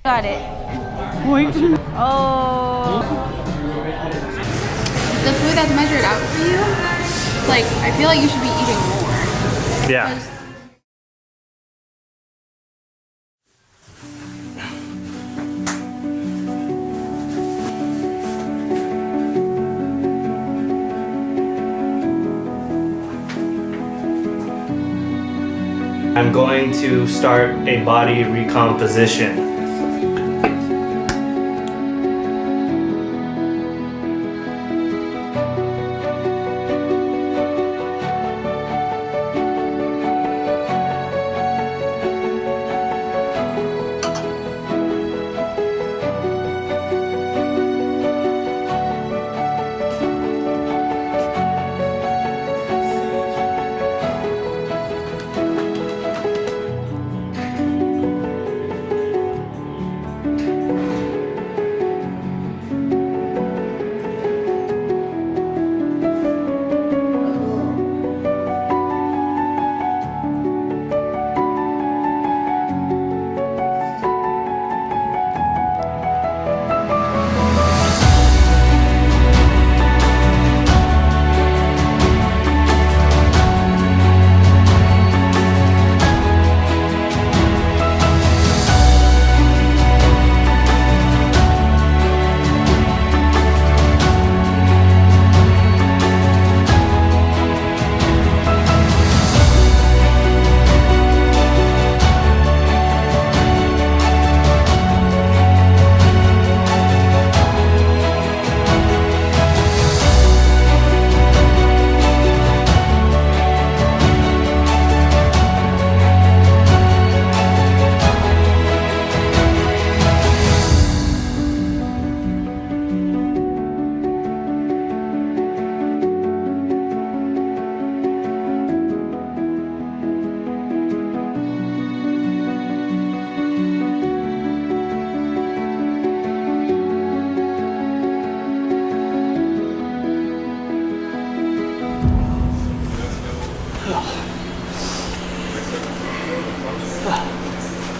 Got it. Wait. Oh. The food that's measured out for you, like, I feel like you should be eating more. Yeah. I'm going to start a body recomposition.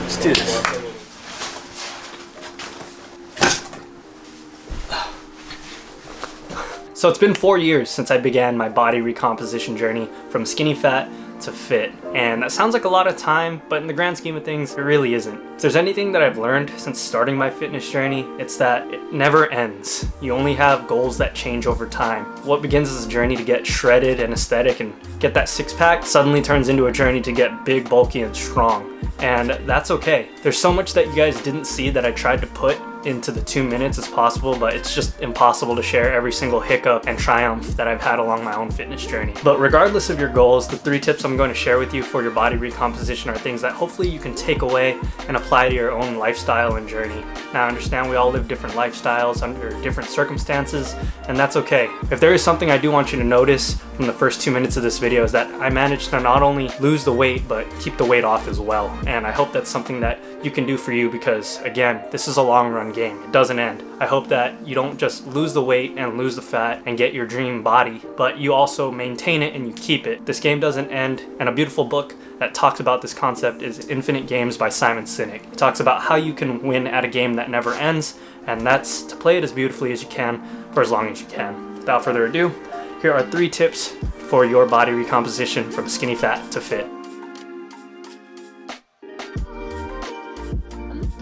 Let's do this. So it's been 4 years since I began my body recomposition journey from skinny fat to fit, and that sounds like a lot of time, but in the grand scheme of things, it really isn't. If there's anything that I've learned since starting my fitness journey, it's that it never ends. You only have goals that change over time. What begins as a journey to get shredded and aesthetic and get that six-pack suddenly turns into a journey to get big, bulky, and strong. And that's okay. There's so much that you guys didn't see that I tried to put into the 2 minutes as possible, but it's just impossible to share every single hiccup and triumph that I've had along my own fitness journey. But regardless of your goals, the 3 tips I'm going to share with you for your body recomposition are things that hopefully you can take away and apply to your own lifestyle and journey. Now, I understand we all live different lifestyles under different circumstances, and that's okay. If there is something I do want you to notice from the first 2 minutes of this video is that I managed to not only lose the weight, but keep the weight off as well. And I hope that's something that you can do for you because, again, this is a long run game. It doesn't end. I hope that you don't just lose the weight and lose the fat and get your dream body, but you also maintain it and you keep it. This game doesn't end, and a beautiful book that talks about this concept is Infinite Games by Simon Sinek. It talks about how you can win at a game that never ends, and that's to play it as beautifully as you can for as long as you can. Without further ado, here are 3 tips for your body recomposition from skinny fat to fit.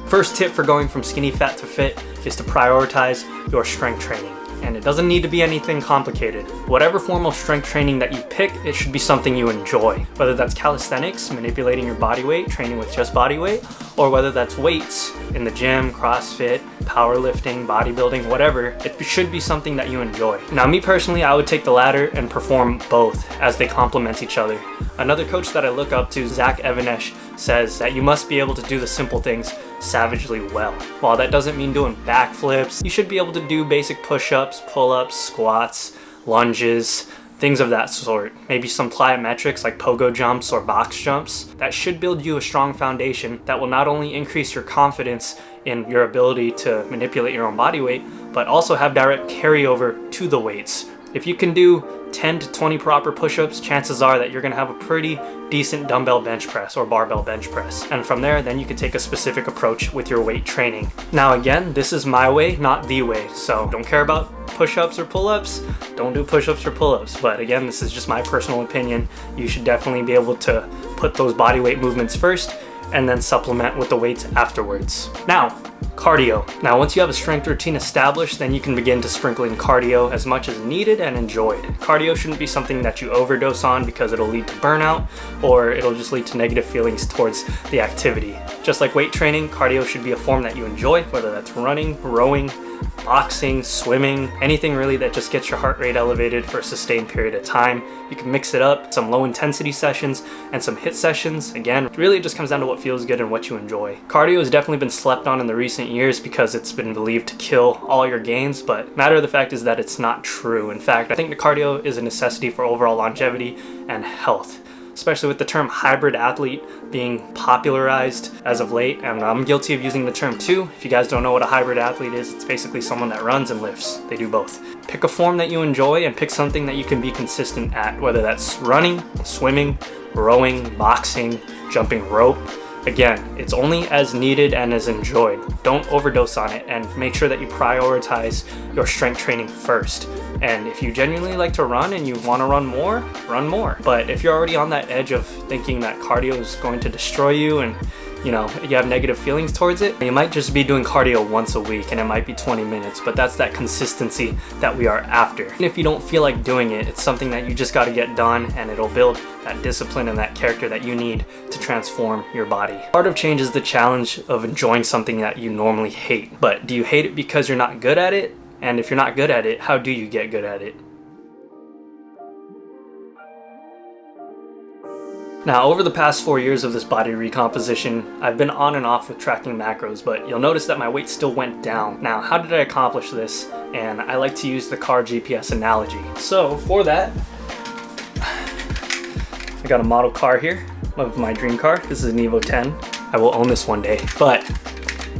First tip for going from skinny fat to fit is to prioritize your strength training. And it doesn't need to be anything complicated. Whatever form of strength training that you pick, it should be something you enjoy. Whether that's calisthenics, manipulating your body weight, training with just body weight, or whether that's weights in the gym, CrossFit, powerlifting, bodybuilding, whatever, it should be something that you enjoy. Now, me personally, I would take the latter and perform both as they complement each other. Another coach that I look up to, Zach Evanesh, says that you must be able to do the simple things savagely well. While that doesn't mean doing backflips, you should be able to do basic push-ups, pull-ups, squats, lunges, things of that sort. Maybe some plyometrics like pogo jumps or box jumps. That should build you a strong foundation that will not only increase your confidence in your ability to manipulate your own body weight, but also have direct carryover to the weights If you can do 10 to 20 proper push-ups, chances are that you're gonna have a pretty decent dumbbell bench press or barbell bench press. And from there, then you can take a specific approach with your weight training. Now again, this is my way, not the way. So don't care about push-ups or pull-ups, don't do push-ups or pull-ups. But again, this is just my personal opinion. You should definitely be able to put those body weight movements first and then supplement with the weights afterwards. Now, cardio. Now, once you have a strength routine established, then you can begin to sprinkle in cardio as much as needed and enjoyed. Cardio shouldn't be something that you overdose on because it'll lead to burnout or it'll just lead to negative feelings towards the activity. Just like weight training, cardio should be a form that you enjoy, whether that's running, rowing, boxing, swimming, anything really that just gets your heart rate elevated for a sustained period of time. You can mix it up, some low intensity sessions and some HIIT sessions. Again, really it just comes down to what feels good and what you enjoy. Cardio has definitely been slept on in the recent years because it's been believed to kill all your gains, but matter of the fact is that it's not true. In fact, I think the cardio is a necessity for overall longevity and health, especially with the term hybrid athlete being popularized as of late, and I'm guilty of using the term too. If you guys don't know what a hybrid athlete is, it's basically someone that runs and lifts. They do both. Pick a form that you enjoy and pick something that you can be consistent at, whether that's running, swimming, rowing, boxing, jumping rope. Again, it's only as needed and as enjoyed. Don't overdose on it, and make sure that you prioritize your strength training first. And if you genuinely like to run and you want to run more, run more. But if you're already on that edge of thinking that cardio is going to destroy you and you have negative feelings towards it, you might just be doing cardio once a week and it might be 20 minutes, but that's that consistency that we are after. And if you don't feel like doing it, it's something that you just got to get done, and it'll build that discipline and that character that you need to transform your body. Part of change is the challenge of enjoying something that you normally hate. But do you hate it because you're not good at it? And if you're not good at it, how do you get good at it? Now, over the past 4 years of this body recomposition, I've been on and off with tracking macros, but you'll notice that my weight still went down. Now, how did I accomplish this? And I like to use the car GPS analogy. So for that, I got a model car here of my dream car. This is an Evo 10. I will own this one day, but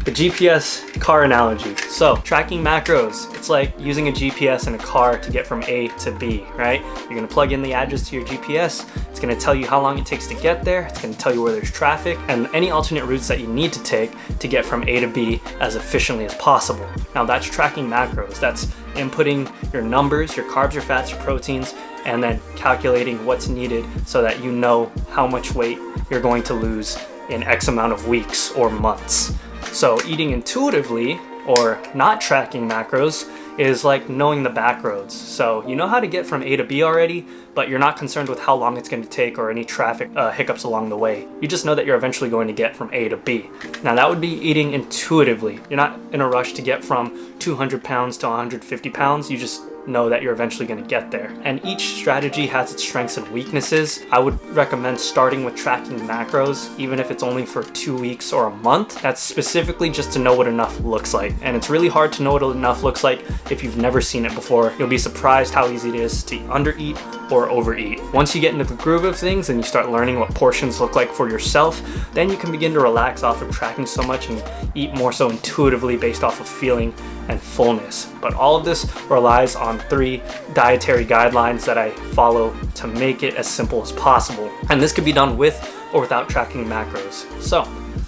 the GPS car analogy. So tracking macros, it's like using a GPS in a car to get from A to B, right? You're gonna plug in the address to your GPS. It's gonna tell you how long it takes to get there. It's gonna tell you where there's traffic and any alternate routes that you need to take to get from A to B as efficiently as possible. Now that's tracking macros. That's inputting your numbers, your carbs, your fats, your proteins, and then calculating what's needed so that you know how much weight you're going to lose in X amount of weeks or months. So eating intuitively or not tracking macros is like knowing the back roads. So you know how to get from A to B already, but you're not concerned with how long it's going to take or any traffic hiccups along the way. You just know that you're eventually going to get from A to B. Now that would be eating intuitively. You're not in a rush to get from 200 pounds to 150 pounds. You just know that you're eventually going to get there. And each strategy has its strengths and weaknesses. I would recommend starting with tracking macros, even if it's only for 2 weeks or a month. That's specifically just to know what enough looks like. And it's really hard to know what enough looks like if you've never seen it before. You'll be surprised how easy it is to undereat or overeat. Once you get into the groove of things and you start learning what portions look like for yourself, then you can begin to relax off of tracking so much and eat more so intuitively based off of feeling and fullness. But all of this relies on 3 dietary guidelines that I follow to make it as simple as possible. And this could be done with or without tracking macros. So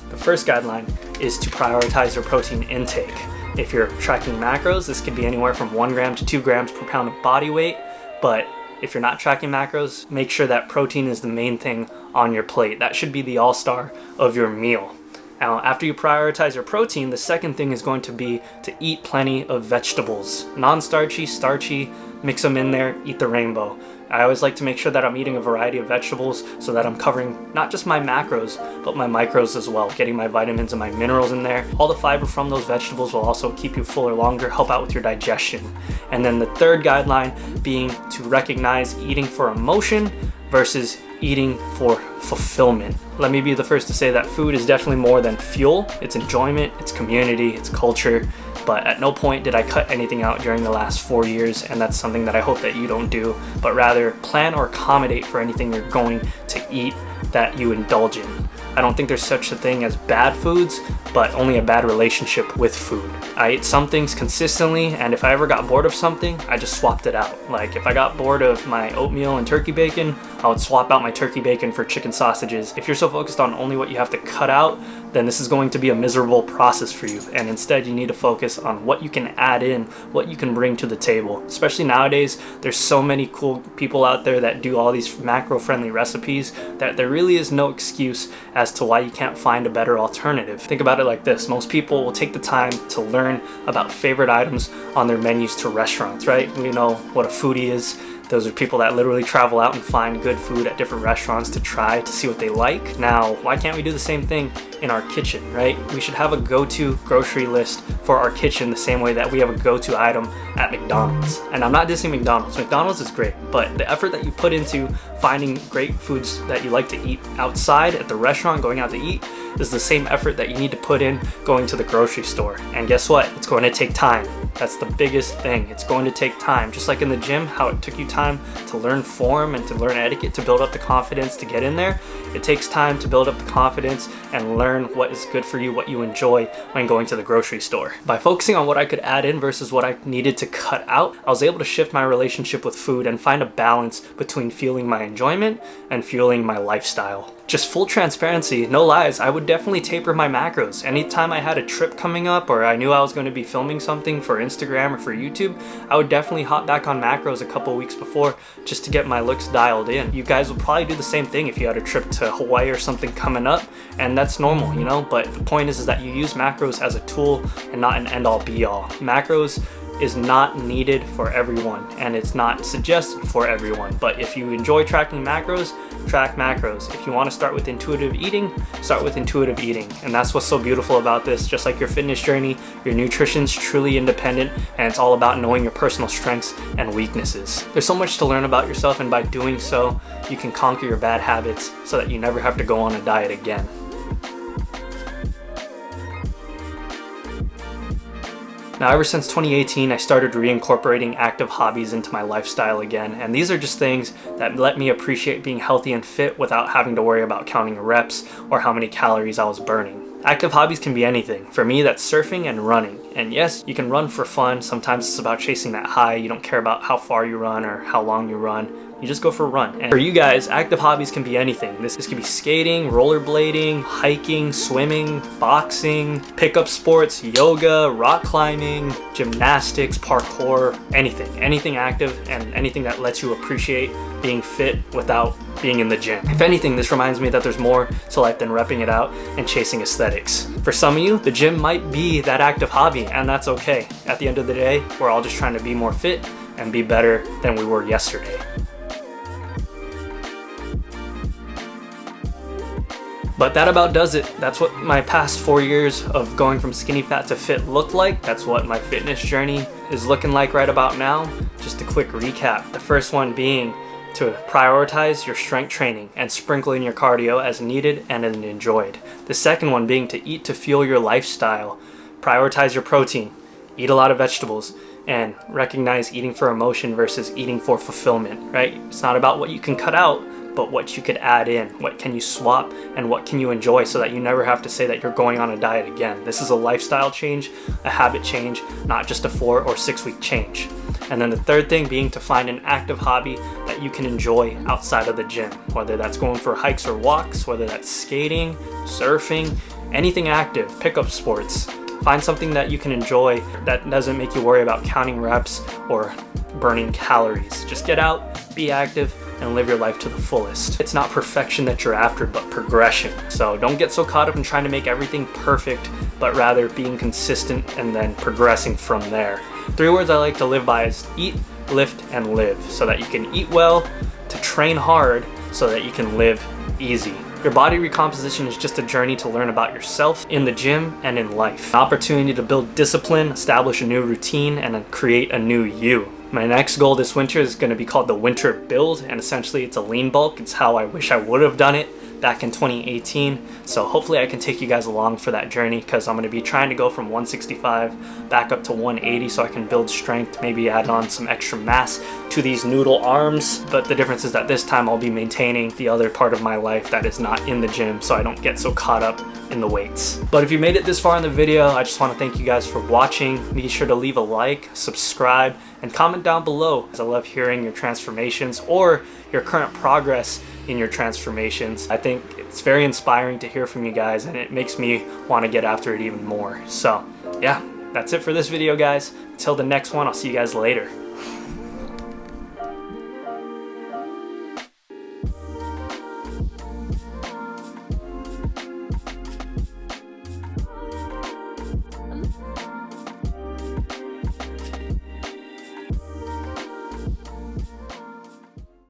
the first guideline is to prioritize your protein intake. If you're tracking macros, this could be anywhere from 1 gram to 2 grams per pound of body weight. But if you're not tracking macros, make sure that protein is the main thing on your plate. That should be the all-star of your meal. Now, after you prioritize your protein, the second thing is going to be to eat plenty of vegetables. Non-starchy, starchy, mix them in there, eat the rainbow. I always like to make sure that I'm eating a variety of vegetables so that I'm covering not just my macros, but my micros as well, getting my vitamins and my minerals in there. All the fiber from those vegetables will also keep you fuller longer, help out with your digestion. And then the third guideline being to recognize eating for emotion versus eating for fulfillment. Let me be the first to say that food is definitely more than fuel. It's enjoyment, it's community, it's culture. But at no point did I cut anything out during the last 4 years, and that's something that I hope that you don't do, but rather plan or accommodate for anything you're going to eat that you indulge in. I don't think there's such a thing as bad foods, but only a bad relationship with food. I ate some things consistently, and if I ever got bored of something, I just swapped it out. Like if I got bored of my oatmeal and turkey bacon, I would swap out my turkey bacon for chicken sausages. If you're so focused on only what you have to cut out, then this is going to be a miserable process for you. And instead, you need to focus on what you can add in, what you can bring to the table. Especially nowadays, there's so many cool people out there that do all these macro-friendly recipes that there really is no excuse as to why you can't find a better alternative. Think about it like this. Most people will take the time to learn about favorite items on their menus to restaurants, right? We know what a foodie is. Those are people that literally travel out and find good food at different restaurants to try to see what they like. Now, why can't we do the same thing in our kitchen, right? We should have a go-to grocery list for our kitchen the same way that we have a go-to item at McDonald's. And I'm not dissing McDonald's. McDonald's is great, but the effort that you put into finding great foods that you like to eat outside at the restaurant, going out to eat, is the same effort that you need to put in going to the grocery store. And guess what? It's going to take time. That's the biggest thing. It's going to take time. Just like in the gym, how it took you time to learn form and to learn etiquette, to build up the confidence to get in there. It takes time to build up the confidence and learn what is good for you, what you enjoy when going to the grocery store. By focusing on what I could add in versus what I needed to cut out, I was able to shift my relationship with food and find a balance between fueling my enjoyment and fueling my lifestyle. Just full transparency, no lies, I would definitely taper my macros. Anytime I had a trip coming up or I knew I was going to be filming something for Instagram or for YouTube, I would definitely hop back on macros a couple weeks before just to get my looks dialed in. You guys would probably do the same thing if you had a trip to Hawaii or something coming up, and that's normal, you know? But the point is that you use macros as a tool and not an end-all be-all. Macros is not needed for everyone, and it's not suggested for everyone. But if you enjoy tracking macros, track macros. If you want to start with intuitive eating, start with intuitive eating. And that's what's so beautiful about this. Just like your fitness journey, your nutrition's truly independent, and it's all about knowing your personal strengths and weaknesses. There's so much to learn about yourself, and by doing so, you can conquer your bad habits so that you never have to go on a diet again. Now, ever since 2018, I started reincorporating active hobbies into my lifestyle again, and these are just things that let me appreciate being healthy and fit without having to worry about counting reps or how many calories I was burning. Active hobbies can be anything. For me, that's surfing and running. And yes, you can run for fun. Sometimes it's about chasing that high. You don't care about how far you run or how long you run. You just go for a run. And for you guys, active hobbies can be anything. This could be skating, rollerblading, hiking, swimming, boxing, pickup sports, yoga, rock climbing, gymnastics, parkour, anything. Anything active and anything that lets you appreciate being fit without being in the gym. If anything, this reminds me that there's more to life than repping it out and chasing aesthetics. For some of you, the gym might be that active hobby, and that's okay. At the end of the day, we're all just trying to be more fit and be better than we were yesterday. But that about does it. That's what my past 4 years of going from skinny fat to fit looked like. That's what my fitness journey is looking like right about now. Just a quick recap. The first one being to prioritize your strength training and sprinkle in your cardio as needed and enjoyed. The second one being to eat to fuel your lifestyle. Prioritize your protein. Eat a lot of vegetables. And recognize eating for emotion versus eating for fulfillment, right? It's not about what you can cut out, but what you could add in. What can you swap and what can you enjoy so that you never have to say that you're going on a diet again. This is a lifestyle change, a habit change, not just a 4 or 6 week change. And then the third thing being to find an active hobby that you can enjoy outside of the gym, whether that's going for hikes or walks, whether that's skating, surfing, anything active, pickup sports. Find something that you can enjoy that doesn't make you worry about counting reps or burning calories. Just get out, be active, and live your life to the fullest. It's not perfection that you're after, but progression. So don't get so caught up in trying to make everything perfect, but rather being consistent and then progressing from there. 3 words I like to live by is eat, lift, and live, so that you can eat well, to train hard, so that you can live easy. Your body recomposition is just a journey to learn about yourself in the gym and in life. An opportunity to build discipline, establish a new routine, and create a new you. My next goal this winter is going to be called the winter build, and essentially it's a lean bulk. It's how I wish I would have done it back in 2018. So hopefully I can take you guys along for that journey, because I'm going to be trying to go from 165 back up to 180 so I can build strength, maybe add on some extra mass to these noodle arms. But the difference is that this time I'll be maintaining the other part of my life that is not in the gym, so I don't get so caught up in the weights. But if you made it this far in the video, I just want to thank you guys for watching. Be sure to leave a like, subscribe, and comment down below, as I love hearing your transformations or your current progress in your transformations. I think it's very inspiring to hear from you guys, and it makes me want to get after it even more. So yeah, that's it for this video, guys. Until the next one, I'll see you guys later.